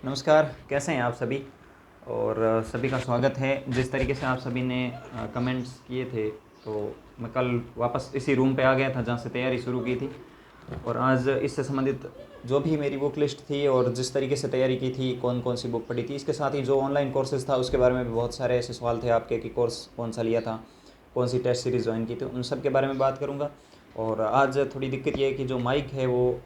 नमस्कार, कैसे हैं आप सभी? और सभी का स्वागत है। जिस तरीके से आप सभी ने कमेंट्स किए थे, तो मैं कल वापस इसी रूम पे आ गया था जहाँ से तैयारी शुरू की थी। और आज इससे संबंधित जो भी मेरी बुक लिस्ट थी और जिस तरीके से तैयारी की थी, कौन कौन सी बुक पढ़ी थी, इसके साथ ही जो ऑनलाइन कोर्सेज़ था उसके बारे में भी बहुत सारे ऐसे सवाल थे आपके कि कोर्स कौन सा लिया था, कौन सी टेस्ट सीरीज़ ज्वाइन की थी, उन सब के बारे में बात करूँगा। और आज थोड़ी दिक्कत ये है कि जो माइक है वो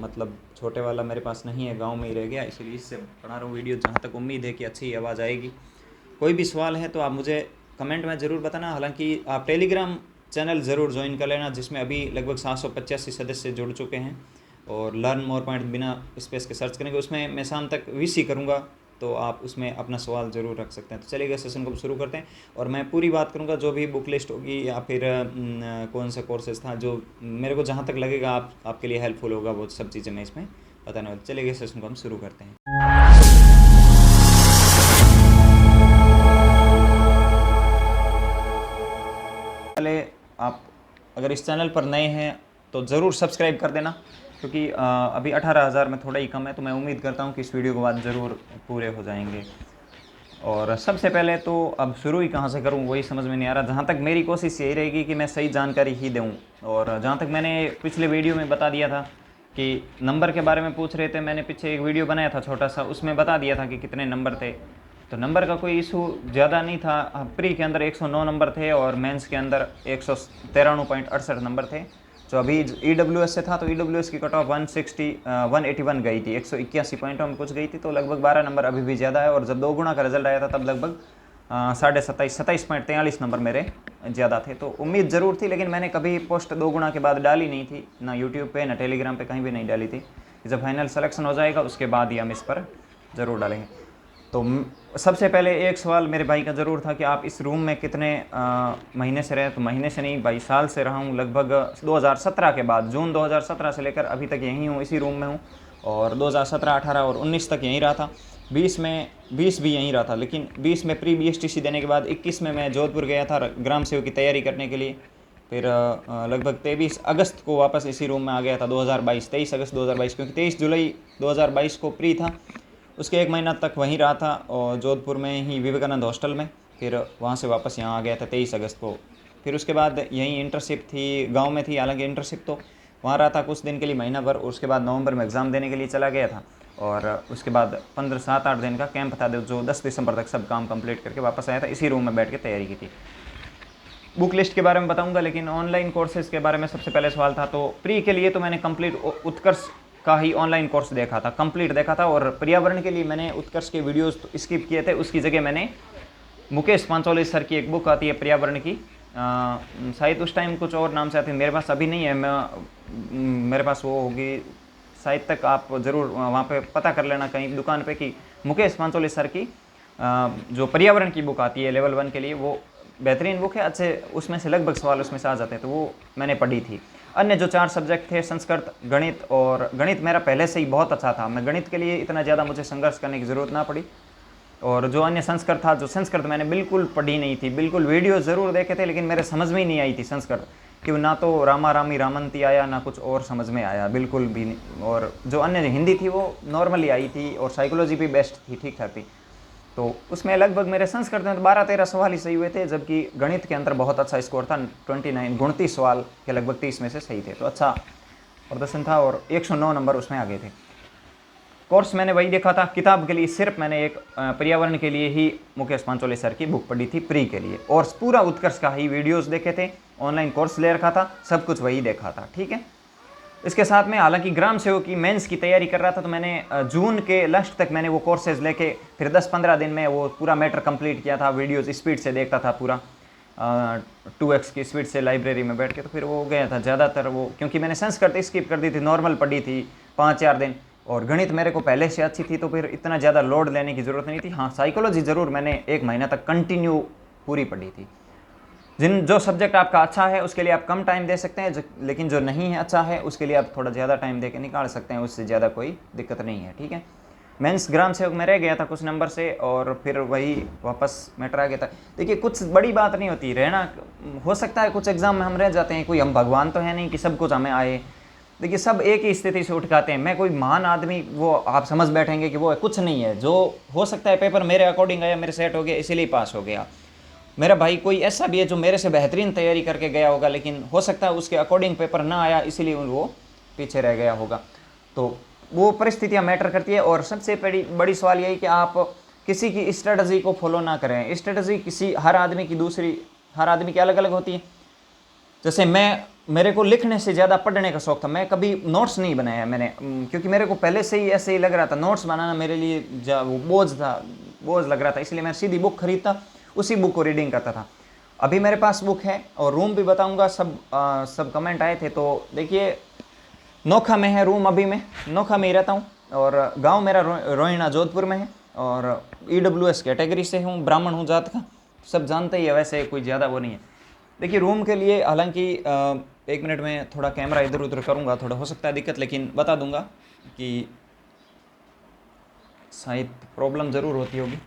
मतलब छोटे वाला मेरे पास नहीं है, गांव में ही रह गया, इसलिए इससे बना रहा हूँ वीडियो। जहाँ तक उम्मीद है कि अच्छी आवाज़ आएगी। कोई भी सवाल है तो आप मुझे कमेंट में ज़रूर बताना। हालांकि आप टेलीग्राम चैनल ज़रूर ज्वाइन कर लेना, जिसमें अभी लगभग 785 सदस्य जुड़ चुके हैं। और लर्न मोर पॉइंट बिना स्पेस के सर्च करेंगे, उसमें मैं शाम तक वीसी करूँगा, तो आप उसमें अपना सवाल ज़रूर रख सकते हैं। तो चलिए सेशन को शुरू करते हैं और मैं पूरी बात करूँगा जो भी बुक लिस्ट होगी या फिर कौन सा कोर्सेज था जो मेरे को जहाँ तक लगेगा आपके लिए हेल्पफुल होगा, वो सब चीज़ें मैं इसमें बताने वाला। चलिए सेशन को हम शुरू करते हैं। पहले आप अगर इस चैनल पर नए हैं तो ज़रूर सब्सक्राइब कर देना, क्योंकि अभी 18,000 में थोड़ा ही कम है, तो मैं उम्मीद करता हूँ कि इस वीडियो के बाद ज़रूर पूरे हो जाएंगे। और सबसे पहले तो अब शुरू ही कहाँ से करूँ वही समझ में नहीं आ रहा। जहाँ तक मेरी कोशिश यही रहेगी कि मैं सही जानकारी ही दूँ। और जहाँ तक मैंने पिछले वीडियो में बता दिया था कि नंबर के बारे में पूछ रहे थे, मैंने पीछे एक वीडियो बनाया था छोटा सा, उसमें बता दिया था कि कितने नंबर थे। तो नंबर का कोई इशू ज़्यादा नहीं था। प्री के अंदर 109 नंबर थे और मेंस के अंदर 193.68 नंबर थे। जो अभी EWS से था तो EWS की कट ऑफ 181 गई थी, 181 पॉइंटों में कुछ गई थी, तो लगभग 12 नंबर अभी भी ज़्यादा है। और जब 2 गुना का रिजल्ट आया था तब लगभग 27.43 नंबर मेरे ज़्यादा थे। तो उम्मीद ज़रूर थी, लेकिन मैंने कभी पोस्ट 2 गुना के बाद डाली नहीं थी, ना यूट्यूब पे ना टेलीग्राम पे, कहीं भी नहीं डाली थी। जब फाइनल सिलेक्शन हो जाएगा उसके बाद ही हम इस पर ज़रूर डालेंगे। तो सबसे पहले एक सवाल मेरे भाई का ज़रूर था कि आप इस रूम में कितने महीने से रहे? तो महीने से नहीं, 22 साल से रहा हूँ। लगभग 2017 के बाद, जून 2017 से लेकर अभी तक यहीं हूँ, इसी रूम में हूँ। और 2017, 18 और 19 तक यहीं रहा था। 20 भी यहीं रहा था, लेकिन 20 में प्री BSTC देने के बाद 21 में मैं जोधपुर गया था ग्राम सेवक की तैयारी करने के लिए। फिर लगभग 23 अगस्त को वापस इसी रूम में आ गया था, 23 अगस्त 2022, क्योंकि 23 जुलाई 2022 को प्री था। उसके 1 महीना तक वहीं रहा था और जोधपुर में ही विवेकानंद हॉस्टल में। फिर वहाँ से वापस यहाँ आ गया था 23 अगस्त को। फिर उसके बाद यहीं इंटर्नशिप थी, गांव में थी हालांकि इंटर्नशिप, तो वहाँ रहा था कुछ दिन के लिए, महीना भर। उसके बाद नवंबर में एग्ज़ाम देने के लिए चला गया था। और उसके बाद 7-8 दिन का कैंप था, जो 10 दिसंबर तक सब काम कंप्लीट करके वापस आया था। इसी रूम में बैठ के तैयारी की थी। बुक लिस्ट के बारे में बताऊंगा, लेकिन ऑनलाइन कोर्सेज़ के बारे में सबसे पहले सवाल था। तो प्री के लिए तो मैंने कंप्लीट उत्कर्ष का ही ऑनलाइन कोर्स देखा था, कंप्लीट देखा था। और पर्यावरण के लिए मैंने उत्कर्ष के वीडियोस तो स्किप किए थे, उसकी जगह मैंने मुकेश पांचोली सर की एक बुक आती है पर्यावरण की, शायद उस टाइम कुछ और नाम से आती है, मेरे पास अभी नहीं है। मेरे पास वो होगी शायद, तक आप ज़रूर वहाँ पे पता कर लेना कहीं दुकान पे कि मुकेश पांचोली सर की जो पर्यावरण की बुक आती है लेवल 1 के लिए, वो बेहतरीन बुक है। अच्छे उसमें से लगभग सवाल उसमें से आ जाते हैं, तो वो मैंने पढ़ी थी। अन्य जो 4 सब्जेक्ट थे, संस्कृत, गणित, और गणित मेरा पहले से ही बहुत अच्छा था, मैं गणित के लिए इतना ज़्यादा मुझे संघर्ष करने की ज़रूरत ना पड़ी। और जो अन्य संस्कृत था, जो संस्कृत मैंने बिल्कुल पढ़ी नहीं थी, बिल्कुल वीडियो ज़रूर देखे थे, लेकिन मेरे समझ में ही नहीं आई थी संस्कृत, कि ना तो रामा रामी रामंती आया, ना कुछ और समझ में आया, बिल्कुल भी नहीं। और जो अन्य हिंदी थी वो नॉर्मली आई थी, और साइकोलॉजी भी बेस्ट थी, ठीक ठाक थी। तो उसमें लगभग मेरे संस्कृत में 12-13 सवाल ही सही हुए थे, जबकि गणित के अंदर बहुत अच्छा स्कोर था, 29 सवाल के लगभग 30 में से सही थे। तो अच्छा प्रदर्शन था और 109 नंबर उसमें आ गए थे। कोर्स मैंने वही देखा था। किताब के लिए सिर्फ मैंने एक पर्यावरण के लिए ही मुकेश पांचोली सर की बुक पढ़ी थी प्री के लिए, और पूरा उत्कर्ष का ही वीडियोस देखे थे, ऑनलाइन कोर्स ले रखा था, सब कुछ वही देखा था, ठीक है। इसके साथ में हालांकि ग्राम सेवक की मेंस की तैयारी कर रहा था, तो मैंने जून के लास्ट तक मैंने वो कोर्सेज लेके फिर 10-15 दिन में वो पूरा मैटर कंप्लीट किया था। वीडियोस स्पीड से देखता था पूरा, 2x की स्पीड से लाइब्रेरी में बैठ के। तो फिर वो गया था ज़्यादातर वो, क्योंकि मैंने संस्कृत स्किप कर दी थी, नॉर्मल पढ़ी थी 5-4 दिन, और गणित मेरे को पहले से अच्छी थी, तो फिर इतना ज़्यादा लोड लेने की ज़रूरत नहीं थी। हाँ, साइकोलॉजी ज़रूर मैंने 1 महीना तक कंटिन्यू पूरी पढ़ी थी। जो सब्जेक्ट आपका अच्छा है उसके लिए आप कम टाइम दे सकते हैं, लेकिन जो नहीं है अच्छा है उसके लिए आप थोड़ा ज़्यादा टाइम दे के निकाल सकते हैं, उससे ज़्यादा कोई दिक्कत नहीं है, ठीक है। मेंस ग्राम सेवक में रह गया था कुछ नंबर से, और फिर वही वापस मैटर आ गया था। देखिए, कुछ बड़ी बात नहीं होती रहना। हो सकता है कुछ एग्ज़ाम में हम रह जाते हैं, कोई हम भगवान तो है नहीं कि सब कुछ हमें आए, देखिए सब एक ही स्थिति से उठ के आते हैं। मैं कोई महान आदमी वो आप समझ बैठेंगे कि वो कुछ नहीं है। जो हो सकता है पेपर मेरे अकॉर्डिंग आया, मेरे सेट हो गया, इसीलिए पास हो गया। मेरा भाई कोई ऐसा भी है जो मेरे से बेहतरीन तैयारी करके गया होगा, लेकिन हो सकता है उसके अकॉर्डिंग पेपर ना आया, इसीलिए वो पीछे रह गया होगा। तो वो परिस्थितियाँ मैटर करती है। और सबसे बड़ी बड़ी सवाल यही कि आप किसी की स्ट्रेटजी को फॉलो ना करें। स्ट्रेटजी हर आदमी की अलग अलग होती है। जैसे मेरे को लिखने से ज़्यादा पढ़ने का शौक था। मैं कभी नोट्स नहीं बनाया मैंने, क्योंकि मेरे को पहले से ही ऐसे ही लग रहा था नोट्स बनाना मेरे लिए वो बोझ लग रहा था। इसलिए मैं सीधी बुक खरीदता, उसी बुक को रीडिंग करता था। अभी मेरे पास बुक है और रूम भी बताऊंगा। सब कमेंट आए थे। तो देखिए नोखा में है रूम, अभी मैं नोखा में ही रहता हूँ और गांव मेरा रोहिणा जोधपुर में है और EWS कैटेगरी से हूँ, ब्राह्मण हूँ जात का। सब जानते ही है, वैसे कोई ज़्यादा वो नहीं है। देखिए रूम के लिए हालांकि 1 मिनट में थोड़ा कैमरा इधर उधर करूँगा, थोड़ा हो सकता है दिक्कत, लेकिन बता दूंगा कि शायद प्रॉब्लम ज़रूर होती होगी।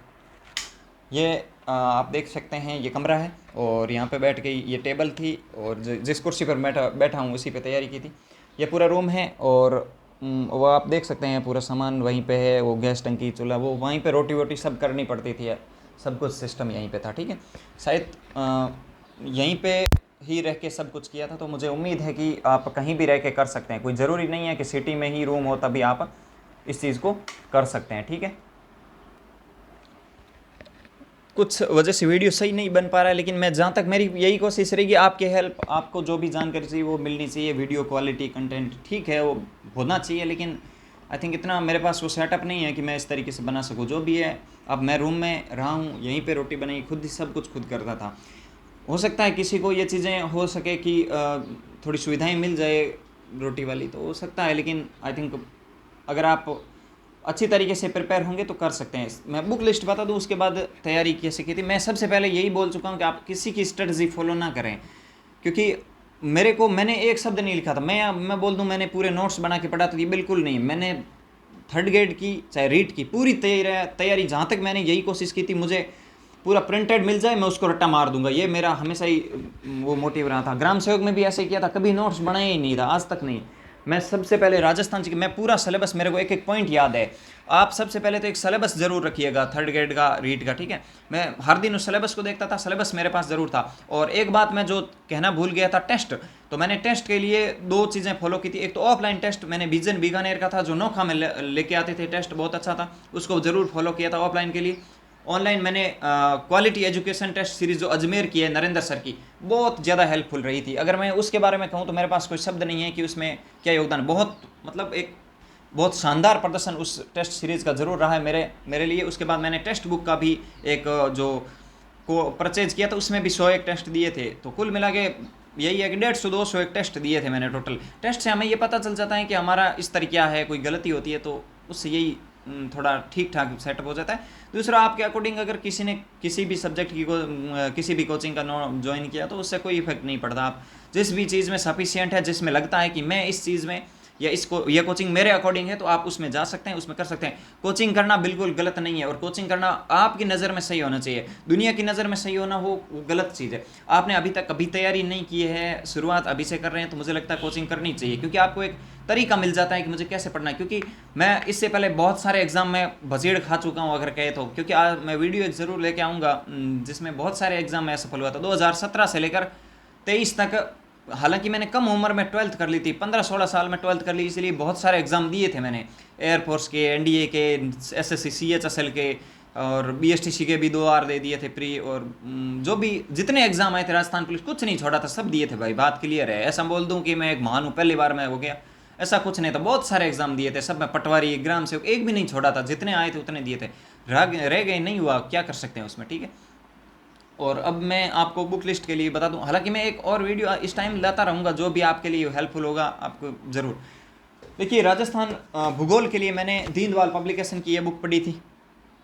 ये आप देख सकते हैं ये कमरा है और यहाँ पे बैठ के ये टेबल थी और जिस कुर्सी पर बैठा हूँ उसी पे तैयारी की थी। ये पूरा रूम है और वो आप देख सकते हैं पूरा सामान वहीं पे है। वो गैस टंकी, चूल्हा, वो वहीं पे रोटी वोटी सब करनी पड़ती थी, सब कुछ सिस्टम यहीं पे था। ठीक है, शायद यहीं पे ही रह के सब कुछ किया था। तो मुझे उम्मीद है कि आप कहीं भी रह के कर सकते हैं। कोई ज़रूरी नहीं है कि सिटी में ही रूम हो तभी आप इस चीज़ को कर सकते हैं। ठीक है, कुछ वजह से वीडियो सही नहीं बन पा रहा है, लेकिन मैं जहाँ तक मेरी यही कोशिश रहेगी आपकी हेल्प, आपको जो भी जानकारी चाहिए वो मिलनी चाहिए। वीडियो क्वालिटी, कंटेंट ठीक है वो होना चाहिए, लेकिन आई थिंक इतना मेरे पास वो सेटअप नहीं है कि मैं इस तरीके से बना सकूँ। जो भी है, अब मैं रूम में रहा हूँ, यहीं पे रोटी बनाई, खुद ही सब कुछ खुद करता था। हो सकता है किसी को ये चीज़ें हो सके कि थोड़ी सुविधाएं मिल जाए रोटी वाली, तो हो सकता है, लेकिन आई थिंक अगर आप अच्छी तरीके से प्रिपेयर होंगे तो कर सकते हैं। मैं बुक लिस्ट बता दूं, उसके बाद तैयारी कैसे की थी। मैं सबसे पहले यही बोल चुका हूं कि आप किसी की स्ट्रेटजी फॉलो ना करें, क्योंकि मैंने एक शब्द नहीं लिखा था। मैं बोल दूं मैंने पूरे नोट्स बना के पढ़ा, तो ये बिल्कुल नहीं। मैंने 3rd ग्रेड की चाहे रीट की पूरी तैयारी, जहाँ तक मैंने यही कोशिश की थी, मुझे पूरा प्रिंटेड मिल जाए मैं उसको रट्टा मार दूंगा। ये मेरा हमेशा ही वो मोटिव रहा था। ग्राम सेवक में भी ऐसे किया था, कभी नोट्स बनाया ही नहीं था आज तक नहीं। मैं सबसे पहले राजस्थान से, मैं पूरा सिलेबस, मेरे को एक एक पॉइंट याद है। आप सबसे पहले तो एक सिलेबस जरूर रखिएगा 3rd ग्रेड का, रीट का। ठीक है, मैं हर दिन उस सिलेबस को देखता था, सिलेबस मेरे पास जरूर था। और एक बात मैं जो कहना भूल गया था, टेस्ट। तो मैंने टेस्ट के लिए 2 चीज़ें फॉलो की थी। एक तो ऑफलाइन टेस्ट मैंने विजन बीकानेर का था, जो नोखा में लेके आते थे, टेस्ट बहुत अच्छा था, उसको जरूर फॉलो किया था ऑफलाइन के लिए। ऑनलाइन मैंने क्वालिटी एजुकेशन टेस्ट सीरीज़ जो अजमेर की है नरेंद्र सर की, बहुत ज़्यादा हेल्पफुल रही थी। अगर मैं उसके बारे में कहूँ तो मेरे पास कोई शब्द नहीं है कि उसमें क्या योगदान, बहुत मतलब एक बहुत शानदार प्रदर्शन उस टेस्ट सीरीज़ का ज़रूर रहा है मेरे लिए। उसके बाद मैंने टेक्स्ट बुक का भी एक जो को परचेज किया था, उसमें भी 101 टेस्ट दिए थे। तो कुल मिला के यही है कि 150-200 टेस्ट दिए थे मैंने टोटल। टेस्ट से हमें ये पता चल जाता है कि हमारा इस तरह क्या है, कोई गलती होती है तो उससे यही थोड़ा ठीक ठाक सेटअप हो जाता है। दूसरा, आपके अकॉर्डिंग अगर किसी ने किसी भी सब्जेक्ट की किसी भी कोचिंग का ज्वाइन किया तो उससे कोई इफेक्ट नहीं पड़ता। आप जिस भी चीज़ में सफिशिएंट है, जिसमें लगता है कि मैं इस चीज़ में या ये कोचिंग मेरे अकॉर्डिंग है, तो आप उसमें जा सकते हैं, उसमें कर सकते हैं। कोचिंग करना बिल्कुल गलत नहीं है, और कोचिंग करना आपकी नज़र में सही होना चाहिए। दुनिया की नज़र में सही होना वो गलत चीज़ है। आपने अभी तक कभी तैयारी नहीं की है, शुरुआत अभी से कर रहे हैं, तो मुझे लगता है कोचिंग करनी चाहिए, क्योंकि आपको एक तरीका मिल जाता है कि मुझे कैसे पढ़ना है। क्योंकि मैं इससे पहले बहुत सारे एग्जाम में भसीड़ खा चुका हूँ अगर कहे तो, क्योंकि आज मैं वीडियो एक ज़रूर लेके आऊँगा जिसमें बहुत सारे एग्जाम में सफल हुआ था। 2017 से लेकर 23 तक, हालांकि मैंने कम उम्र में 12th कर ली थी, 15-16 साल में 12th कर ली, इसलिए बहुत सारे एग्ज़ाम दिए थे मैंने। एयरफोर्स के, NDA के, SSC CHSL के, और BSTC के भी 2 बार दे दिए थे प्री। और जो भी जितने एग्जाम आए थे, राजस्थान पुलिस कुछ नहीं छोड़ा था, सब दिए थे भाई, बात क्लियर है। ऐसा बोल दूं कि मैं एक महान हूँ, पहली बार में हो गया, ऐसा कुछ नहीं था। बहुत सारे एग्जाम दिए थे, सब में पटवारी, ग्राम सेवक, एक भी नहीं छोड़ा था। जितने आए थे उतने दिए थे, रह गए नहीं हुआ, क्या कर सकते हैं उसमें। ठीक है, और अब मैं आपको बुक लिस्ट के लिए बता दूं, हालांकि मैं एक और वीडियो इस टाइम लाता रहूँगा जो भी आपके लिए हेल्पफुल होगा आपको ज़रूर। देखिए, राजस्थान भूगोल के लिए मैंने दीनदयाल पब्लिकेशन की ये बुक पढ़ी थी,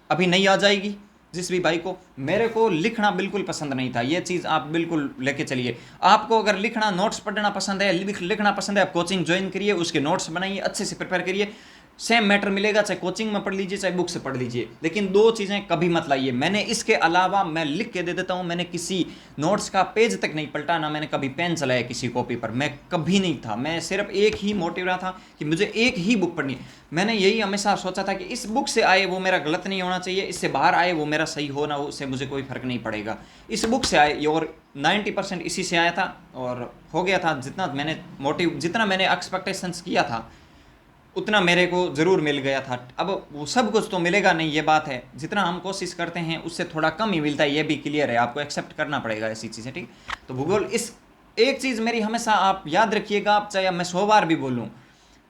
अभी नई आ जाएगी जिस भी भाई को। मेरे को लिखना बिल्कुल पसंद नहीं था, ये चीज़ आप बिल्कुल लेके चलिए। आपको अगर लिखना, नोट्स पढ़ना पसंद है, लिखना पसंद है, आप कोचिंग ज्वाइन करिए, उसके नोट्स बनाइए, अच्छे से प्रिपेयर करिए। सेम मैटर मिलेगा, चाहे कोचिंग में पढ़ लीजिए चाहे बुक से पढ़ लीजिए, लेकिन दो चीज़ें कभी मत लाइए। मैंने इसके अलावा मैं लिख के दे देता हूँ, मैंने किसी नोट्स का पेज तक नहीं पलटा, ना मैंने कभी पेन चलाया किसी कॉपी पर, मैं कभी नहीं था। मैं सिर्फ एक ही मोटिव रहा था कि मुझे एक ही बुक पढ़नी है। मैंने यही हमेशा सोचा था कि इस बुक से आए वो मेरा गलत नहीं होना चाहिए, इससे बाहर आए वो मेरा सही हो ना हो, उससे मुझे कोई फ़र्क नहीं पड़ेगा। इस बुक से आए और 90% इसी से आया था और हो गया था। जितना मैंने मोटिव, जितना मैंने एक्सपेक्टेशंस किया था उतना मेरे को ज़रूर मिल गया था। अब वो सब कुछ तो मिलेगा नहीं, ये बात है, जितना हम कोशिश करते हैं उससे थोड़ा कम ही मिलता है, ये भी क्लियर है, आपको एक्सेप्ट करना पड़ेगा ऐसी चीज़ें, ठीक। तो भूगोल, इस एक चीज़ मेरी हमेशा आप याद रखिएगा, आप चाहे मैं 100 बार भी बोलूँ,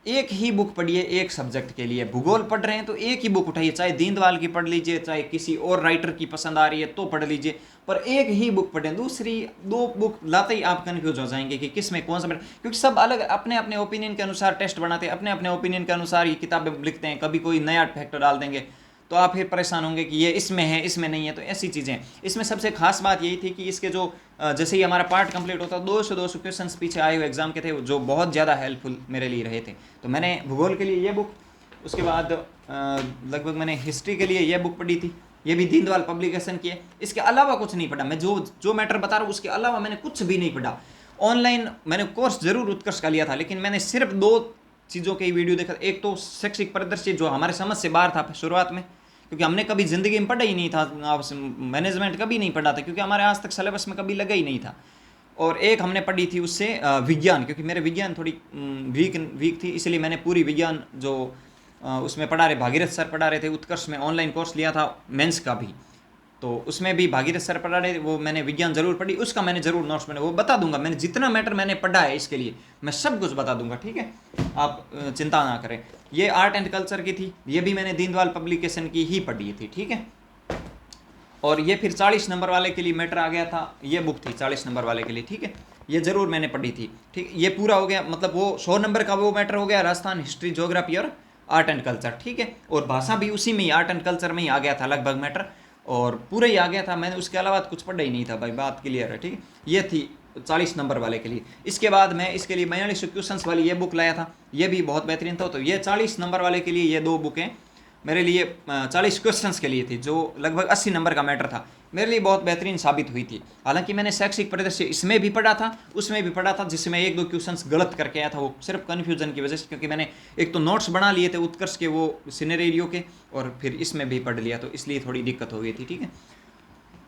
एक ही बुक पढ़िए एक सब्जेक्ट के लिए। भूगोल पढ़ रहे हैं तो एक ही बुक उठाइए, चाहे दीनदयाल की पढ़ लीजिए, चाहे किसी और राइटर की पसंद आ रही है तो पढ़ लीजिए, पर एक ही बुक पढ़ें। दूसरी दो बुक लाते ही आप कन्फ्यूज हो जाएंगे कि किस में कौन सा, क्योंकि सब अलग अपने अपने ओपिनियन के अनुसार टेस्ट बनाते हैं, अपने अपने ओपिनियन के अनुसार ये किताबें लिखते हैं, कभी कोई नया फैक्टर डाल देंगे तो आप फिर परेशान होंगे कि ये इसमें है इसमें नहीं है। तो ऐसी चीज़ें, इसमें सबसे खास बात यही थी कि इसके जो जैसे ही हमारा पार्ट कंप्लीट होता 200 क्वेश्चंस पीछे आए हुए एग्जाम के थे जो बहुत ज़्यादा हेल्पफुल मेरे लिए रहे थे। तो मैंने भूगोल के लिए ये बुक, उसके बाद लगभग मैंने हिस्ट्री के लिए ये बुक पढ़ी थी, ये भी दीनदयाल पब्लिकेशन की है। इसके अलावा कुछ नहीं पढ़ा मैं, जो मैटर बता रहा हूँ उसके अलावा मैंने कुछ भी नहीं पढ़ा। ऑनलाइन मैंने कोर्स जरूर उत्कर्ष का लिया था, लेकिन मैंने सिर्फ 2 चीज़ों के वीडियो देखा। एक तो शैक्षिक परिदृश्य जो हमारे समझ से बाहर था शुरुआत में, क्योंकि हमने कभी ज़िंदगी में पढ़ा ही नहीं था, मैनेजमेंट कभी नहीं पढ़ा था, क्योंकि हमारे आज तक सिलेबस में कभी लगा ही नहीं था। और एक हमने पढ़ी थी उससे विज्ञान, क्योंकि मेरे विज्ञान थोड़ी वीक थी, इसलिए मैंने पूरी विज्ञान जो उसमें पढ़ा रहे भागीरथ सर पढ़ा रहे थे, उत्कर्ष में ऑनलाइन कोर्स लिया था मेंस का भी, तो उसमें भी भागीरथ सर पढ़ा रहे, वो मैंने विज्ञान जरूर पढ़ी, उसका मैंने जरूर नोट्स मैंने वो बता दूंगा। मैंने जितना मैटर मैंने पढ़ा है इसके लिए मैं सब कुछ बता दूंगा, ठीक है, आप चिंता ना करें। ये आर्ट एंड कल्चर की थी, ये भी मैंने दीनदयाल पब्लिकेशन की ही पढ़ी थी, ठीक है। और ये फिर 40 नंबर वाले के लिए मैटर आ गया था, ये बुक थी 40 नंबर वाले के लिए, ठीक है, ये जरूर मैंने पढ़ी थी, ठीक। ये पूरा हो गया, मतलब वो 100 नंबर का वो मैटर हो गया, राजस्थान हिस्ट्री ज्योग्राफी और आर्ट एंड कल्चर, ठीक है। और भाषा भी उसी में ही आर्ट एंड कल्चर में ही आ गया था लगभग मैटर, और पूरा ही आ गया था। मैंने उसके अलावा कुछ पढ़ा ही नहीं था भाई, बात क्लियर है, ठीक है। ये थी 40 नंबर वाले के लिए। इसके बाद मैं इसके लिए 42 क्वेश्चंस वाली ये बुक लाया था, ये भी बहुत बेहतरीन था। तो ये 40 नंबर वाले के लिए ये 2 बुकें मेरे लिए 40 क्वेश्चंस के लिए थी, जो लगभग 80 नंबर का मैटर था, मेरे लिए बहुत बेहतरीन साबित हुई थी। हालांकि मैंने शैक्षिक परिदृश्य इसमें भी पढ़ा था, उसमें भी पढ़ा था, जिसमें 1-2 क्वेश्चंस गलत करके आया था, वो सिर्फ कन्फ्यूजन की वजह से, क्योंकि मैंने एक तो नोट्स बना लिए थे उत्कर्ष के वो सिनेरियो के, और फिर इसमें भी पढ़ लिया, तो इसलिए थोड़ी दिक्कत हो गई थी, ठीक है।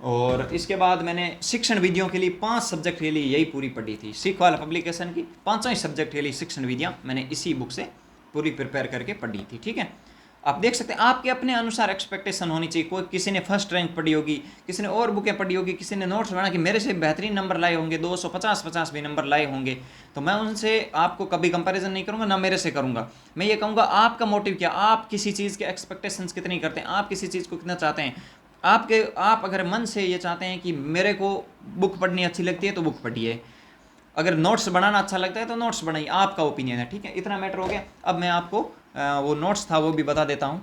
और इसके बाद मैंने शिक्षण विधियों के लिए 5 सब्जेक्ट के लिए यही पूरी पढ़ी थी, सीख वाला पब्लिकेशन की 5 सब्जेक्ट के लिए शिक्षण विधियाँ मैंने इसी बुक से पूरी प्रिपेयर करके पढ़ी थी, ठीक है। आप देख सकते हैं आपके अपने अनुसार एक्सपेक्टेशन होनी चाहिए। कोई किसी ने फर्स्ट रैंक पढ़ी होगी, किसी ने और बुकें पढ़ी होगी, किसी ने नोट्स बना के मेरे से बेहतरीन नंबर लाए होंगे, 250 भी नंबर लाए होंगे, तो मैं उनसे आपको कभी कंपैरिजन नहीं करूंगा, ना मेरे से करूंगा। मैं ये कहूँगा आपका मोटिव क्या, आप किसी चीज़ के एक्सपेक्टेशंस कितनी करते हैं, आप किसी चीज़ को कितना चाहते हैं। आप अगर मन से ये चाहते हैं कि मेरे को बुक पढ़नी अच्छी लगती है तो बुक पढ़िए, अगर नोट्स बनाना अच्छा लगता है तो नोट्स बनाइए, आपका ओपिनियन है, ठीक है। इतना मैटर हो गया। अब मैं आपको वो नोट्स था वो भी बता देता हूँ,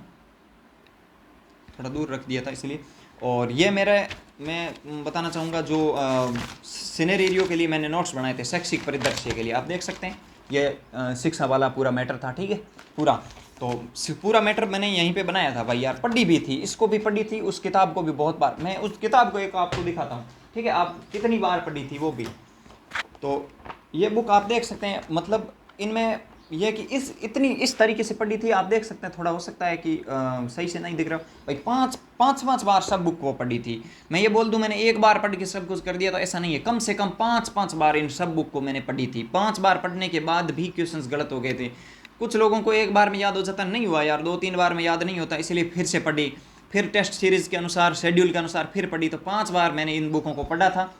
थोड़ा दूर रख दिया था इसलिए। और ये मैं बताना चाहूँगा जो सिनेरियो के लिए मैंने नोट्स बनाए थे शैक्षिक परिदृश्य के लिए, आप देख सकते हैं ये शिक्षा वाला पूरा मैटर था, ठीक है, पूरा। तो पूरा मैटर मैंने यहीं पे बनाया था भाई यार, पढ़ी भी थी, इसको भी पढ़ी थी, उस किताब को भी बहुत बार, मैं उस किताब को एक आपको दिखाता हूँ, ठीक है, आप कितनी बार पढ़ी थी वो भी। तो ये बुक आप देख सकते हैं, मतलब इनमें यह कि इस तरीके से पढ़ी थी, आप देख सकते हैं। थोड़ा हो सकता है कि सही से नहीं दिख रहा भाई, पाँच बार सब बुक को पढ़ी थी। मैं ये बोल दूं मैंने एक बार पढ़ के सब कुछ कर दिया तो ऐसा नहीं है, कम से कम 5 बार इन सब बुक को मैंने पढ़ी थी। 5 बार पढ़ने के बाद भी क्वेश्चंस गलत हो गए थे। कुछ लोगों को एक बार में याद हो जाता, नहीं हुआ यार, 2-3 बार में याद नहीं होता, इसलिए फिर से पढ़ी, फिर टेस्ट सीरीज़ के अनुसार शेड्यूल के अनुसार फिर पढ़ी। तो 5 बार मैंने इन बुकों को पढ़ा था,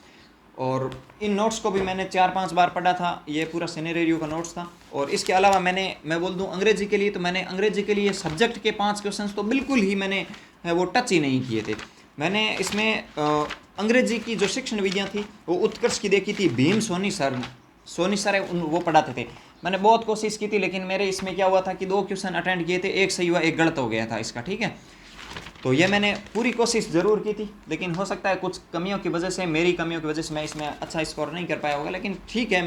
और इन नोट्स को भी मैंने 4-5 बार पढ़ा था। ये पूरा सिनेरियो का नोट्स था। और इसके अलावा मैं बोल दूं अंग्रेजी के लिए, तो मैंने अंग्रेजी के लिए सब्जेक्ट के 5 क्वेश्चंस तो बिल्कुल ही मैंने वो टच ही नहीं किए थे। मैंने इसमें अंग्रेजी की जो शिक्षण विधियाँ थी वो उत्कर्ष की देखी थी, भीम सोनी सर वो पढ़ाते थे। मैंने बहुत कोशिश की थी, लेकिन मेरे इसमें क्या हुआ था कि 2 क्वेश्चन अटेंड किए थे, एक सही हुआ, एक गलत हो गया था इसका, ठीक है। तो ये मैंने पूरी कोशिश ज़रूर की थी, लेकिन हो सकता है कुछ कमियों की वजह से, मेरी कमियों की वजह से मैं इसमें अच्छा स्कोर नहीं कर पाया होगा, लेकिन ठीक है,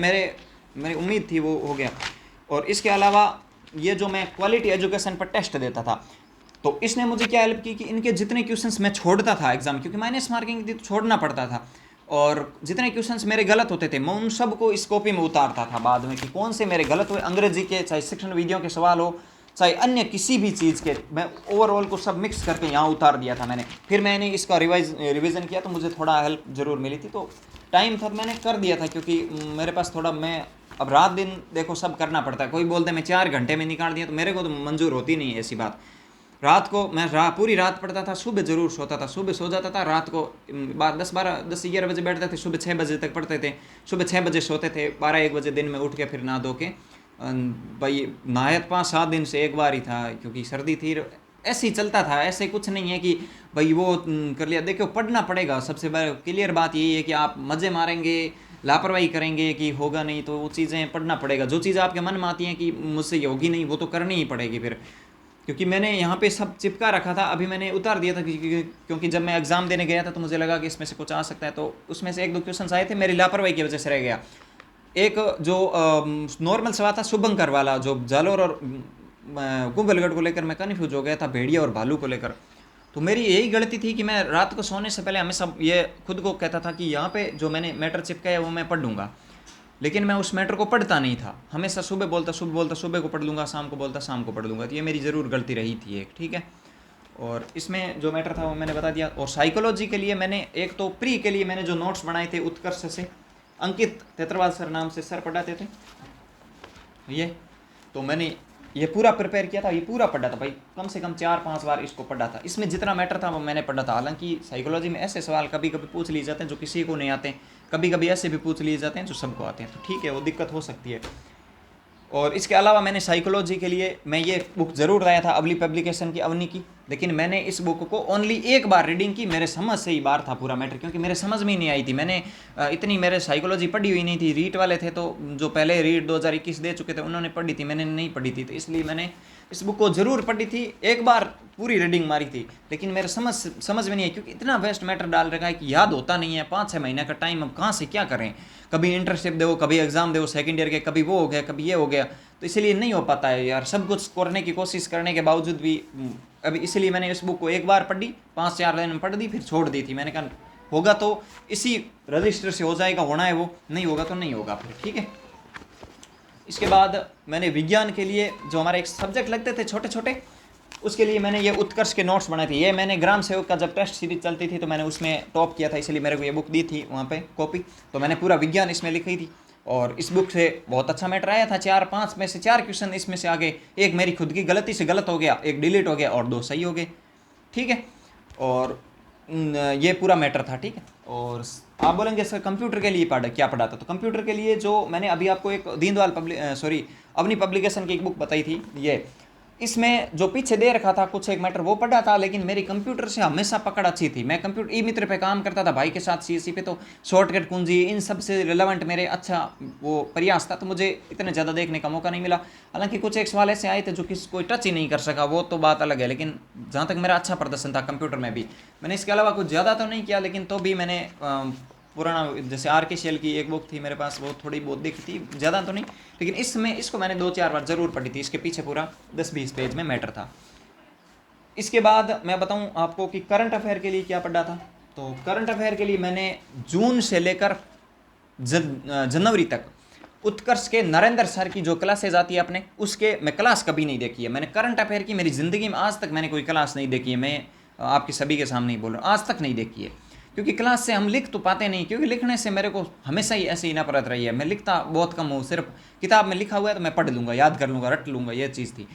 मेरी उम्मीद थी वो हो गया। और इसके अलावा ये जो मैं क्वालिटी एजुकेशन पर टेस्ट देता था, तो इसने मुझे क्या हेल्प की कि इनके जितने क्वेश्चंस मैं छोड़ता था एग्जाम, क्योंकि माइनस मार्किंग थी तो छोड़ना पड़ता था, और जितने क्वेश्चंस मेरे गलत होते थे मैं उन सबको इस कॉपी में उतारता था बाद में कि कौन से मेरे गलत हुए, अंग्रेजी के चाहे शिक्षण विधियों के सवाल हो चाहे अन्य किसी भी चीज़ के, मैं ओवरऑल को सब मिक्स करके यहाँ उतार दिया था मैंने। फिर मैंने इसका रिवीजन किया तो मुझे थोड़ा हेल्प ज़रूर मिली थी, तो टाइम था मैंने कर दिया था, क्योंकि मेरे पास थोड़ा, मैं अब रात दिन देखो सब करना पड़ता है। कोई बोलते मैं 4 घंटे में निकाल दिया, तो मेरे को तो मंजूर होती नहीं है ऐसी बात। रात को मैं पूरी रात पढ़ता था, सुबह ज़रूर सोता था, सुबह सो जाता था, रात को 10-11 बजे बैठते थे, सुबह 6 बजे तक पढ़ते थे, सुबह 6 बजे सोते थे, 12-1 बजे दिन में उठ के फिर नहा धो के भाई नहायत 5-7 दिन से एक बार ही था, क्योंकि सर्दी थी, ऐसे ही चलता था। ऐसे कुछ नहीं है कि भाई वो कर लिया। देखो पढ़ना पड़ेगा, सबसे बड़ा क्लियर बात यही है कि आप मज़े मारेंगे, लापरवाही करेंगे कि होगा नहीं, तो वो चीज़ें पढ़ना पड़ेगा। जो चीज़ आपके मन में आती हैं कि मुझसे ये होगी नहीं, वो तो करनी ही पड़ेगी फिर, क्योंकि मैंने यहाँ पे सब चिपका रखा था। अभी मैंने उतार दिया था क्योंकि जब मैं एग्ज़ाम देने गया था तो मुझे लगा कि इसमें से कुछ आ सकता है, तो उसमें से 1-2 क्वेश्चन आए थे, मेरी लापरवाही की वजह से रह गया। एक जो नॉर्मल सवाल था शुभंकर वाला, जो जालोर और कुंभलगढ़ को लेकर मैं कन्फ्यूज हो गया था, भेड़िया और भालू को लेकर। तो मेरी यही गलती थी कि मैं रात को सोने से पहले हमेशा ये खुद को कहता था कि यहाँ पे जो मैंने मैटर चिपकाया वो मैं पढ़ लूँगा, लेकिन मैं उस मैटर को पढ़ता नहीं था। हमेशा सुबह बोलता सुबह को पढ़ लूँगा, शाम को बोलता शाम को पढ़ लूँगा। तो ये मेरी ज़रूर गलती रही थी एक, ठीक है। और इसमें जो मैटर था वो मैंने बता दिया। और साइकोलॉजी के लिए मैंने एक तो प्री के लिए मैंने जो नोट्स बनाए थे उत्कर्ष से, अंकित तेतरवाल सर नाम से सर पढ़ाते थे ये, तो मैंने ये पूरा प्रिपेयर किया था, ये पूरा पढ़ा था भाई, कम से कम 4-5 बार इसको पढ़ा था। इसमें जितना मैटर था वो मैंने पढ़ा था। हालांकि साइकोलॉजी में ऐसे सवाल कभी कभी पूछ लिए जाते हैं जो किसी को नहीं आते, कभी कभी ऐसे भी पूछ लिए जाते हैं जो सबको आते हैं, तो ठीक है वो दिक्कत हो सकती है। और इसके अलावा मैंने साइकोलॉजी के लिए मैं ये बुक ज़रूर लाया था, अवली पब्लिकेशन की, अवनी की, लेकिन मैंने इस बुक को ओनली एक बार रीडिंग की। मेरे समझ से ही बार था पूरा मैटर, क्योंकि मेरे समझ में ही नहीं आई थी। मैंने इतनी मेरे साइकोलॉजी पढ़ी हुई नहीं थी। रीट वाले थे तो जो पहले रीट 2021 दे चुके थे उन्होंने पढ़ी थी, मैंने नहीं पढ़ी थी, तो इसलिए मैंने इस बुक को ज़रूर पढ़ी थी, एक बार पूरी रीडिंग मारी थी, लेकिन मेरे समझ में नहीं है, क्योंकि इतना वेस्ट मैटर डाल रखा है कि याद होता नहीं है। 5-6 महीने का टाइम, अब कहाँ से क्या करें, कभी इंटर्नशिप दो, कभी एग्ज़ाम दो सेकेंड ईयर के, कभी वो हो गया, कभी ये हो गया, तो इसीलिए नहीं हो पाता है यार। सब कुछ करने की कोशिश करने के बावजूद भी अभी, इसलिए मैंने इस बुक को एक बार पढ़ी, 5-4 दिन में पढ़ दी, फिर छोड़ दी थी। मैंने कहा होगा तो इसी रजिस्टर से हो जाएगा, होना है वो, नहीं होगा तो नहीं होगा फिर, ठीक है। इसके बाद मैंने विज्ञान के लिए जो हमारे एक सब्जेक्ट लगते थे छोटे छोटे, उसके लिए मैंने ये उत्कर्ष के नोट्स बनाए थे। ये मैंने ग्राम सेवक का जब टेस्ट सीरीज चलती थी तो मैंने उसमें टॉप किया था, इसलिए मेरे को ये बुक दी थी वहाँ पे कॉपी, तो मैंने पूरा विज्ञान इसमें लिखी थी। और इस बुक से बहुत अच्छा मैटर आया था। 4-5 में से 4 क्वेश्चन इसमें से आ गए, एक मेरी खुद की गलती से गलत हो गया, एक डिलीट हो गया और 2 सही हो गए, ठीक है। और ये पूरा मैटर था, ठीक है। और आप बोलेंगे सर कंप्यूटर के लिए क्या पढ़ा था, तो कंप्यूटर के लिए जो मैंने अभी आपको एक दीनदयाल अपनी पब्लिकेशन की एक बुक बताई थी, ये इसमें जो पीछे दे रखा था कुछ एक मैटर वो पढ़ा था, लेकिन मेरी कंप्यूटर से हमेशा पकड़ अच्छी थी। मैं कंप्यूटर ई मित्र पे काम करता था भाई के साथ, सीएससी पे, तो शॉर्टकट कुंजी इन सब से रिलेवेंट मेरे अच्छा वो प्रयास था, तो मुझे इतने ज़्यादा देखने का मौका नहीं मिला। हालांकि कुछ एक सवाल ऐसे आए थे जो किसी कोई टच ही नहीं कर सका, वो तो बात अलग है, लेकिन जहाँ तक मेरा अच्छा प्रदर्शन था कंप्यूटर में भी, मैंने इसके अलावा कुछ ज़्यादा तो नहीं किया, लेकिन तो भी मैंने पुराना जैसे आर के शेल की एक बुक थी मेरे पास, वो थोड़ी बहुत देखी थी, ज़्यादा तो नहीं, लेकिन इसको मैंने 2-4 बार ज़रूर पढ़ी थी। इसके पीछे पूरा 10-20 पेज में मैटर था। इसके बाद मैं बताऊं आपको कि करंट अफेयर के लिए क्या पढ़ा था। तो करंट अफेयर के लिए मैंने जून से लेकर जनवरी तक उत्कर्ष के नरेंद्र सर की जो क्लासेज आती है अपने, उसके मैं क्लास कभी नहीं देखी है। मैंने करंट अफेयर की मेरी ज़िंदगी में आज तक मैंने कोई क्लास नहीं देखी है। मैं आपके सभी के सामने ही बोल रहा हूँ, आज तक नहीं देखी है, क्योंकि क्लास से हम लिख तो पाते नहीं, क्योंकि लिखने से मेरे को हमेशा ही ऐसे ही नफरत रही है। मैं लिखता बहुत कम हूँ, सिर्फ किताब में लिखा हुआ है तो मैं पढ़ लूँगा, याद कर लूँगा, रट लूँगा, ये चीज़ थी।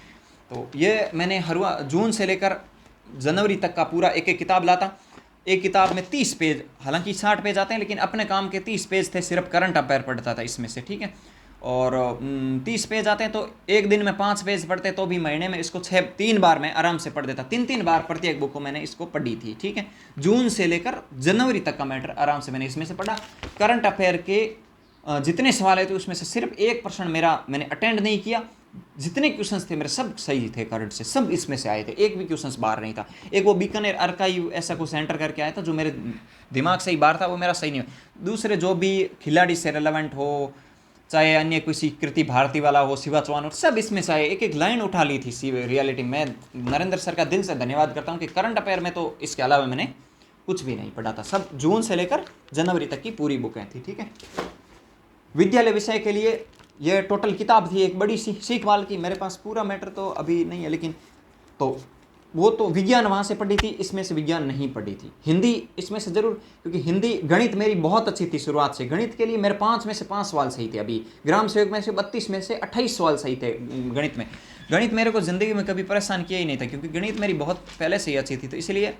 तो ये मैंने हर जून से लेकर जनवरी तक का पूरा एक एक किताब लाता। एक किताब में 30 पेज, हालांकि 60 पेज आते हैं, लेकिन अपने काम के 30 पेज थे, सिर्फ करंट अफेयर पढ़ता था इसमें से, ठीक है। और 30 पेज आते हैं तो एक दिन में 5 पेज पढ़ते, तो भी महीने में इसको 3 बार मैं आराम से पढ़ देता। 3 बार प्रत्येक बुक को मैंने इसको पढ़ी थी, ठीक है। जून से लेकर जनवरी तक का मैटर आराम से मैंने इसमें से पढ़ा। करंट अफेयर के जितने सवाल आए थे उसमें से सिर्फ 1% मैंने अटेंड नहीं किया। जितने क्वेश्चंस थे मेरे सब सही थे, करंट से सब इसमें से आए थे, एक भी क्वेश्चंस बाहर नहीं था। एक वो बीकानेर आर्काइव ऐसा कुछ सेंटर करके आया था जो मेरे दिमाग से ही बाहर था, वो मेरा सही नहीं हुआ। दूसरे जो भी खिलाड़ी से रिलेवेंट हो, चाहे अन्य किसी कृति भारती वाला हो, शिवा चौहान हो, सब इसमें चाहे एक एक लाइन उठा ली थी रियलिटी। मैं नरेंद्र सर का दिल से धन्यवाद करता हूँ कि करंट अफेयर में तो इसके अलावा मैंने कुछ भी नहीं पढ़ा था, सब जून से लेकर जनवरी तक की पूरी बुकें थी, ठीक है। विद्यालय विषय के लिए ये टोटल किताब थी एक बड़ी सी सीखवाल की। मेरे पास पूरा मैटर तो अभी नहीं है, लेकिन तो वो तो विज्ञान वहाँ से पढ़ी थी, इसमें से विज्ञान नहीं पढ़ी थी। हिंदी इसमें से जरूर, क्योंकि हिंदी गणित मेरी बहुत अच्छी थी शुरुआत से। गणित के लिए मेरे 5 में से 5 सवाल सही थे। अभी ग्राम सेवक में से 32 में से 28 सवाल सही थे गणित में। गणित मेरे को ज़िंदगी में कभी परेशान किया ही नहीं था, क्योंकि गणित मेरी बहुत पहले से ही अच्छी थी। तो इसलिए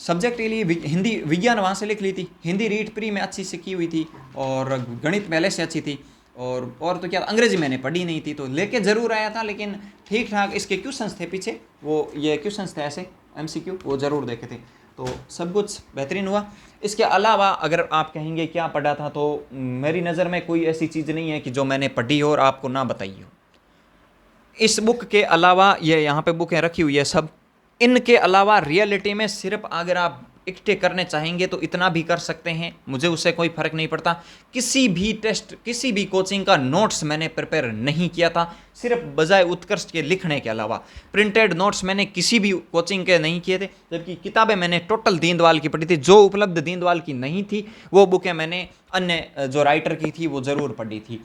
सब्जेक्ट के लिए हिंदी विज्ञान वहाँ से लिख ली थी। हिंदी रीड प्री में अच्छी से की हुई थी, और गणित पहले से अच्छी थी। और तो क्या, अंग्रेजी मैंने पढ़ी नहीं थी, तो लेके ज़रूर आया था, लेकिन ठीक ठाक इसके क्वेश्चंस थे पीछे, वो ये क्वेश्चंस थे ऐसे MCQ, वो ज़रूर देखे थे। तो सब कुछ बेहतरीन हुआ। इसके अलावा अगर आप कहेंगे क्या पढ़ा था, तो मेरी नज़र में कोई ऐसी चीज़ नहीं है कि जो मैंने पढ़ी हो और आपको ना बताई हो। इस बुक के अलावा ये यहाँ पे बुकें रखी हुई है सब, इनके अलावा रियलिटी में सिर्फ अगर आप इकट्ठे करने चाहेंगे तो इतना भी कर सकते हैं, मुझे उससे कोई फर्क नहीं पड़ता। किसी भी टेस्ट, किसी भी कोचिंग का नोट्स मैंने प्रिपेयर नहीं किया था, सिर्फ बजाय उत्कर्ष के लिखने के अलावा। प्रिंटेड नोट्स मैंने किसी भी कोचिंग के नहीं किए थे, जबकि किताबें मैंने टोटल दीनदयाल की पढ़ी थी। जो उपलब्ध दीनदयाल की नहीं थी वो बुकें मैंने अन्य जो राइटर की थी वो ज़रूर पढ़ी थी।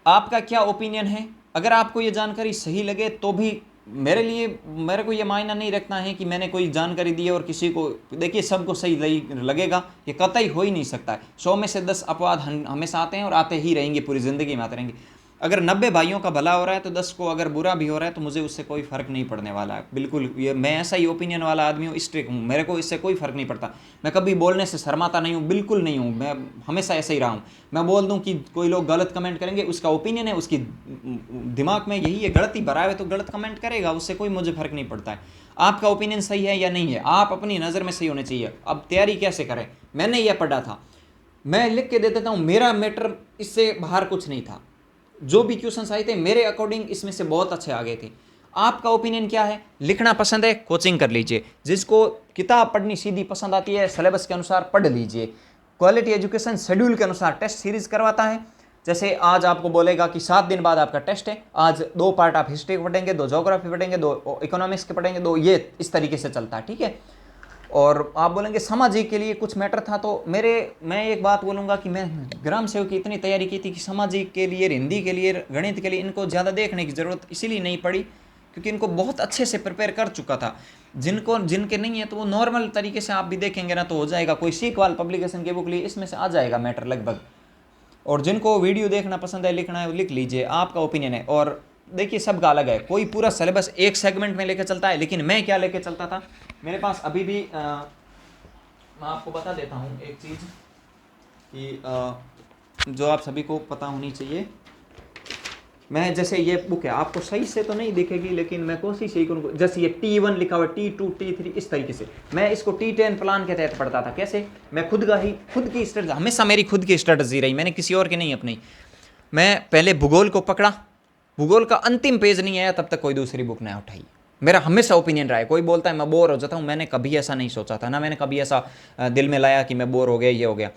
आपका क्या ओपिनियन है? अगर आपको ये जानकारी सही लगे तो भी मेरे को ये मायना नहीं रखना है कि मैंने कोई जानकारी दी है और किसी को, देखिए सबको सही लगेगा, ये कतई हो ही नहीं सकता है। 100 में से 10 अपवाद हमेशा आते हैं और आते ही रहेंगे, पूरी ज़िंदगी में आते रहेंगे। अगर 90 भाइयों का भला हो रहा है तो 10 को अगर बुरा भी हो रहा है तो मुझे उससे कोई फ़र्क नहीं पड़ने वाला है। बिल्कुल, ये मैं ऐसा ही ओपिनियन वाला आदमी हूँ, स्ट्रिक्ट हूँ, मेरे को इससे कोई फ़र्क नहीं पड़ता। मैं कभी बोलने से शर्माता नहीं हूँ, बिल्कुल नहीं हूँ, मैं हमेशा ऐसे ही रहा हूँ। मैं बोल दूँ कि कोई लोग गलत कमेंट करेंगे, उसका ओपिनियन है, उसकी दिमाग में यही है, गलती भरा है तो गलत कमेंट करेगा, उससे कोई मुझे फ़र्क नहीं पड़ता है। आपका ओपिनियन सही है या नहीं है, आप अपनी नज़र में सही होने चाहिए। अब तैयारी कैसे करें? मैंने यह पढ़ा था, मैं लिख के दे देता हूँ, मेरा मैटर इससे बाहर कुछ नहीं था। जो भी क्वेश्चंस आए थे मेरे अकॉर्डिंग इसमें से बहुत अच्छे आ गए थे। आपका ओपिनियन क्या है? लिखना पसंद है, कोचिंग कर लीजिए। जिसको किताब पढ़नी सीधी पसंद आती है, सिलेबस के अनुसार पढ़ लीजिए। क्वालिटी एजुकेशन शेड्यूल के अनुसार टेस्ट सीरीज करवाता है। जैसे आज आपको बोलेगा कि 7 दिन बाद आपका टेस्ट है, आज 2 पार्ट आप हिस्ट्री के पढ़ेंगे, 2 ज्योग्राफी पढ़ेंगे, 2 इकोनॉमिक्स के पढ़ेंगे, 2 ये इस तरीके से चलता है, ठीक है। और आप बोलेंगे सामाजिक के लिए कुछ मैटर था, तो मैं एक बात बोलूँगा कि मैं ग्राम सेवक की इतनी तैयारी की थी कि सामाजिक के लिए, हिंदी के लिए, गणित के लिए इनको ज़्यादा देखने की ज़रूरत इसीलिए नहीं पड़ी क्योंकि इनको बहुत अच्छे से प्रिपेयर कर चुका था। जिनके नहीं है तो वो नॉर्मल तरीके से आप भी देखेंगे ना तो हो जाएगा। कोई सीखवाल पब्लिकेशन के बुक लिए इसमें से आ जाएगा मैटर लगभग। और जिनको वीडियो देखना पसंद है, लिखना है, वो लिख लीजिए, आपका ओपिनियन है। और देखिए सबका अलग है, कोई पूरा सिलेबस एक सेगमेंट में लेकर चलता है, लेकिन मैं क्या लेकर चलता था, मेरे पास अभी भी मैं आपको बता देता हूँ एक चीज़ कि जो आप सभी को पता होनी चाहिए। मैं जैसे ये बुक है, आपको सही से तो नहीं दिखेगी लेकिन मैं कोशिश यही करूँगा। जैसे ये T1 लिखा हुआ, T2, T3 इस तरीके से मैं इसको T10 प्लान के तहत पढ़ता था। कैसे? मैं खुद की स्ट्रेटजी, हमेशा मेरी खुद की स्ट्रेटजी रही, मैंने किसी और की नहीं अपनी। मैं पहले भूगोल को पकड़ा, भूगोल का अंतिम पेज नहीं आया तब तक कोई दूसरी बुक नहीं उठाई। मेरा हमेशा ओपिनियन रहा है। कोई बोलता है मैं बोर हो जाता हूँ, मैंने कभी ऐसा नहीं सोचा था, ना मैंने कभी ऐसा दिल में लाया कि मैं बोर हो गया, ये हो गया।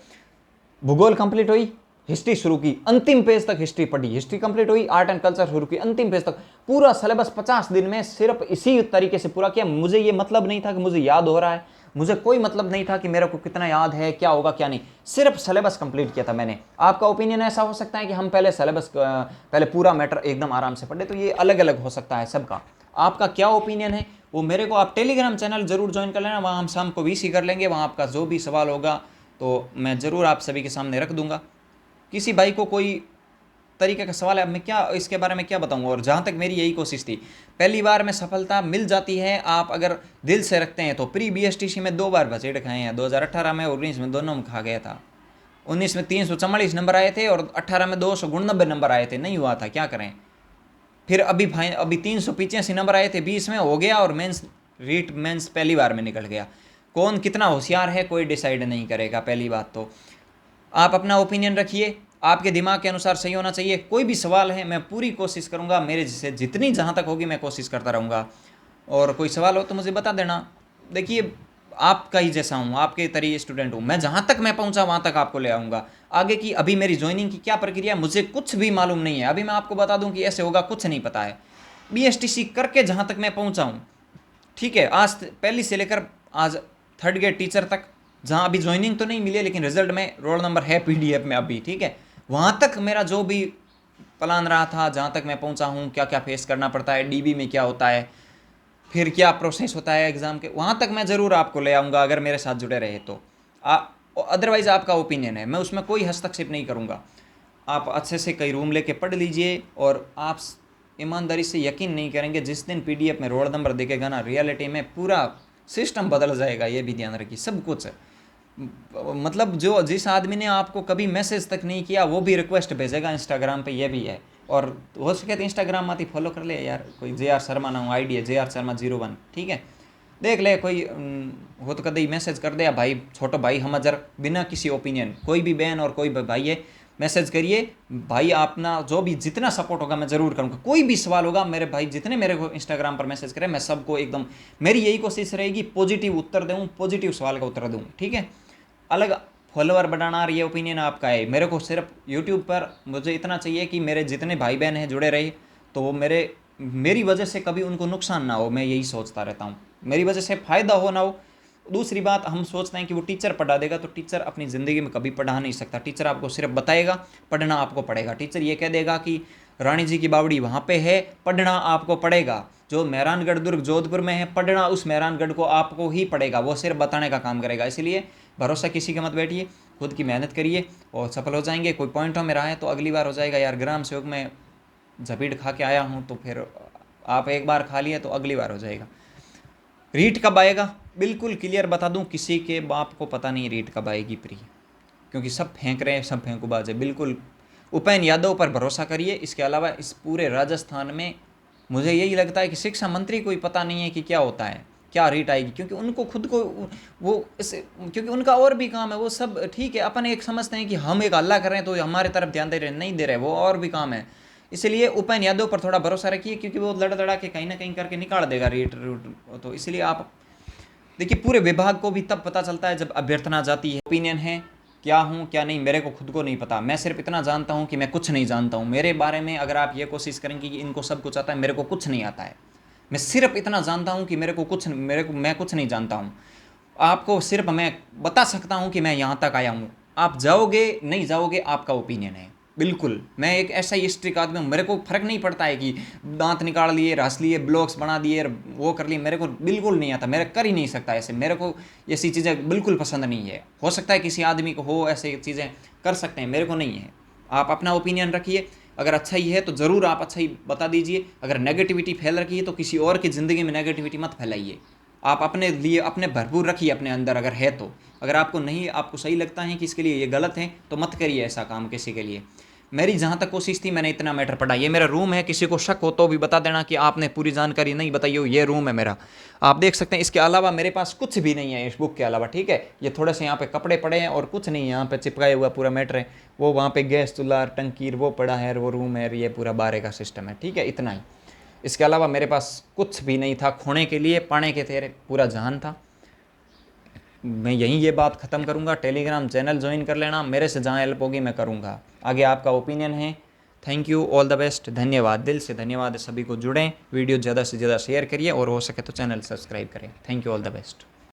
भूगोल कंप्लीट हुई, हिस्ट्री शुरू की, अंतिम पेज तक हिस्ट्री पढ़ी, हिस्ट्री कंप्लीट हुई, आर्ट एंड कल्चर शुरू की, अंतिम पेज तक पूरा सिलेबस 50 दिन में सिर्फ इसी तरीके से पूरा किया। मुझे ये मतलब नहीं था कि मुझे याद हो रहा है, मुझे कोई मतलब नहीं था कि मेरे को कितना याद है, क्या होगा क्या नहीं, सिर्फ सिलेबस कंप्लीट किया था मैंने। आपका ओपिनियन ऐसा हो सकता है कि हम पहले पूरा मैटर एकदम आराम से पढ़े, तो ये अलग अलग हो सकता है सबका। आपका क्या ओपिनियन है वो मेरे को आप टेलीग्राम चैनल जरूर ज्वाइन कर लेना, वहाँ हम शाम को VC कर लेंगे। वहाँ आपका जो भी सवाल होगा तो मैं ज़रूर आप सभी के सामने रख दूंगा। किसी भाई को कोई तरीके का सवाल है, मैं क्या इसके बारे में क्या बताऊंगा। और जहाँ तक मेरी यही कोशिश थी, पहली बार में सफलता मिल जाती है, आप अगर दिल से रखते हैं तो। प्री BSTC में 2 बार बचेट खाए हैं, 2018 में और 19 में, दोनों में खा गया था। 19 में 344 नंबर आए थे और 18 में 289 नंबर आए थे, नहीं हुआ था, क्या करें। फिर अभी 385 नंबर आए थे, 20 में हो गया, और मेंस पहली बार में निकल गया। कौन कितना होशियार है कोई डिसाइड नहीं करेगा। पहली बात तो आप अपना ओपिनियन रखिए, आपके दिमाग के अनुसार सही होना चाहिए। कोई भी सवाल है मैं पूरी कोशिश करूंगा, मेरे से जितनी जहां तक होगी मैं कोशिश करता रहूंगा। और कोई सवाल हो तो मुझे बता देना। देखिए आपका ही जैसा हूँ, आपके तरीके स्टूडेंट हूँ मैं, जहाँ तक मैं पहुँचा वहाँ तक आपको ले आऊँगा। आगे की अभी मेरी ज्वाइनिंग की क्या प्रक्रिया मुझे कुछ भी मालूम नहीं है। अभी मैं आपको बता दूं कि ऐसे होगा, कुछ नहीं पता है। BSTC करके जहाँ तक मैं पहुँचा हूँ, ठीक है, आज पहली से लेकर आज थर्ड ग्रेड टीचर तक, जहाँ अभी ज्वाइनिंग तो नहीं मिली है लेकिन रिजल्ट में रोल नंबर है PDF में अभी, ठीक है, वहाँ तक मेरा जो भी प्लान रहा था, जहाँ तक मैं पहुँचा हूँ, क्या क्या फेस करना पड़ता है, DB में क्या होता है, फिर क्या प्रोसेस होता है एग्ज़ाम के, वहाँ तक मैं ज़रूर आपको ले आऊँगा अगर मेरे साथ जुड़े रहे तो। अदरवाइज़ आपका ओपिनियन है, मैं उसमें कोई हस्तक्षेप नहीं करूँगा। आप अच्छे से कई रूम लेके पढ़ लीजिए और आप ईमानदारी से यकीन नहीं करेंगे, जिस दिन PDF में रोल नंबर दिखेगा ना, रियलिटी में पूरा सिस्टम बदल जाएगा, ये भी ध्यान रखिए। सब कुछ मतलब जो जिस आदमी ने आपको कभी मैसेज तक नहीं किया वो भी रिक्वेस्ट भेजेगा इंस्टाग्राम पे, ये भी है। और हो सके तो इंस्टाग्राम में फॉलो कर ले यार, कोई JR शर्मा ना आईडी है, JR शर्मा 01, ठीक है, देख ले कोई हो तो कभी मैसेज कर दे, भाई छोटो भाई हम अजर बिना किसी ओपिनियन, कोई भी बहन और कोई भी भाई है मैसेज करिए भाई, अपना जो भी जितना सपोर्ट होगा मैं ज़रूर करूँगा। कोई भी सवाल होगा मेरे भाई, जितने मेरे को इंस्टाग्राम पर मैसेज करें, मैं सबको एकदम, मेरी यही कोशिश रहेगी पॉजिटिव उत्तर दूँ, पॉजिटिव सवाल का उत्तर दूँ, ठीक है। अलग फॉलोअर बढ़ाना और ये ओपिनियन आपका है, मेरे को सिर्फ यूट्यूब पर मुझे इतना चाहिए कि मेरे जितने भाई बहन हैं जुड़े रहे, तो वो मेरी वजह से कभी उनको नुकसान ना हो, मैं यही सोचता रहता हूँ, मेरी वजह से फ़ायदा हो ना हो। दूसरी बात, हम सोचते हैं कि वो टीचर पढ़ा देगा, तो टीचर अपनी ज़िंदगी में कभी पढ़ा नहीं सकता। टीचर आपको सिर्फ बताएगा, पढ़ना आपको पड़ेगा। टीचर ये कह देगा कि रानी जी की बावड़ी वहाँ पे है, पढ़ना आपको पड़ेगा। जो मेहरानगढ़ दुर्ग जोधपुर में है, पढ़ना उस मेहरानगढ़ को आपको ही पड़ेगा, वो सिर्फ बताने का काम करेगा। इसलिए भरोसा किसी का मत बैठिए, खुद की मेहनत करिए और सफल हो जाएंगे। कोई पॉइंटों में रहा है तो अगली बार हो जाएगा। यार ग्राम सेवक में झपीट खा के आया हूँ, तो फिर आप एक बार खा लिए तो अगली बार हो जाएगा। रीट कब आएगा बिल्कुल क्लियर बता दूं, किसी के बाप को पता नहीं रीट कब आएगी प्री, क्योंकि सब फेंक रहे हैं, सब फेंकूबाज है। बिल्कुल उपेंद्र यादव पर भरोसा करिए। इसके अलावा इस पूरे राजस्थान में मुझे यही लगता है कि शिक्षा मंत्री को ही पता नहीं है कि क्या होता है, क्या रीट आएगी, क्योंकि उनको खुद को वो इस क्योंकि उनका और भी काम है, वो सब ठीक है। अपन एक समझते हैं कि हम एक हल्ला कर रहे हैं तो हमारे तरफ ध्यान दे रहे, नहीं दे रहे, वो और भी काम है। इसलिए उपेंद्र यादव पर थोड़ा भरोसा रखिए, क्योंकि वो लड़ लड़ा के कहीं ना कहीं करके निकाल देगा रीट रूट। तो इसलिए आप देखिए, पूरे विभाग को भी तब पता चलता है जब अभ्यर्थना जाती है। ओपिनियन है क्या हूँ क्या नहीं, मेरे को खुद को नहीं पता। मैं सिर्फ इतना जानता हूँ कि मैं कुछ नहीं जानता हूँ। मेरे बारे में अगर आप ये कोशिश करेंगे कि इनको सब कुछ आता है, मेरे को कुछ नहीं आता है। मैं सिर्फ इतना जानता हूँ कि मैं कुछ नहीं जानता हूँ। आपको सिर्फ मैं बता सकता हूँ कि मैं यहाँ तक आया हूँ। आप जाओगे नहीं जाओगे आपका ओपिनियन है। बिल्कुल मैं एक ऐसा ही स्ट्रिक आदमी हूँ, मेरे को फ़र्क नहीं पड़ता है कि दांत निकाल लिए, रस लिए, ब्लॉग्स बना दिए, वो कर लिए, मेरे को बिल्कुल नहीं आता। मेरा कर ही नहीं सकता ऐसे, मेरे को ऐसी चीज़ें बिल्कुल पसंद नहीं है। हो सकता है किसी आदमी को हो, ऐसे चीज़ें कर सकते हैं, मेरे को नहीं है। आप अपना ओपिनियन रखिए, अगर अच्छा ही है तो ज़रूर आप अच्छा ही बता दीजिए। अगर नेगेटिविटी फैल रखी है तो किसी और की ज़िंदगी में नेगेटिविटी मत फैलाइए। आप अपने लिए अपने भरपूर रखिए अपने अंदर, अगर है तो। अगर आपको नहीं, आपको सही लगता है कि इसके लिए ये गलत है, तो मत करिए ऐसा काम किसी के लिए। मेरी जहाँ तक कोशिश थी, मैंने इतना मैटर पढ़ा। ये मेरा रूम है, किसी को शक हो तो भी बता देना कि आपने पूरी जानकारी नहीं बताई हो। ये रूम है मेरा, आप देख सकते हैं। इसके अलावा मेरे पास कुछ भी नहीं है इस बुक के अलावा, ठीक है। ये थोड़े से यहाँ पे कपड़े पड़े हैं और कुछ नहीं, यहाँ पे चिपकाए हुआ पूरा मैटर है। वो वहाँ पे गैस चूल्हा टंकी वो पड़ा है, वो रूम है, ये पूरा बारे का सिस्टम है, ठीक है। इतना ही, इसके अलावा मेरे पास कुछ भी नहीं था। खोने के लिए पाने के तेरे पूरा जहान था। मैं यहीं ये बात ख़त्म करूँगा। टेलीग्राम चैनल ज्वाइन कर लेना, मेरे से जहाँ हेल्प होगी मैं करूँगा। आगे आपका ओपिनियन है। Thank you, all the best. धन्यवाद, दिल से धन्यवाद। सभी को जुड़ें, वीडियो ज़्यादा से ज़्यादा शेयर करिए और हो सके तो चैनल सब्सक्राइब करें। Thank you, all the best.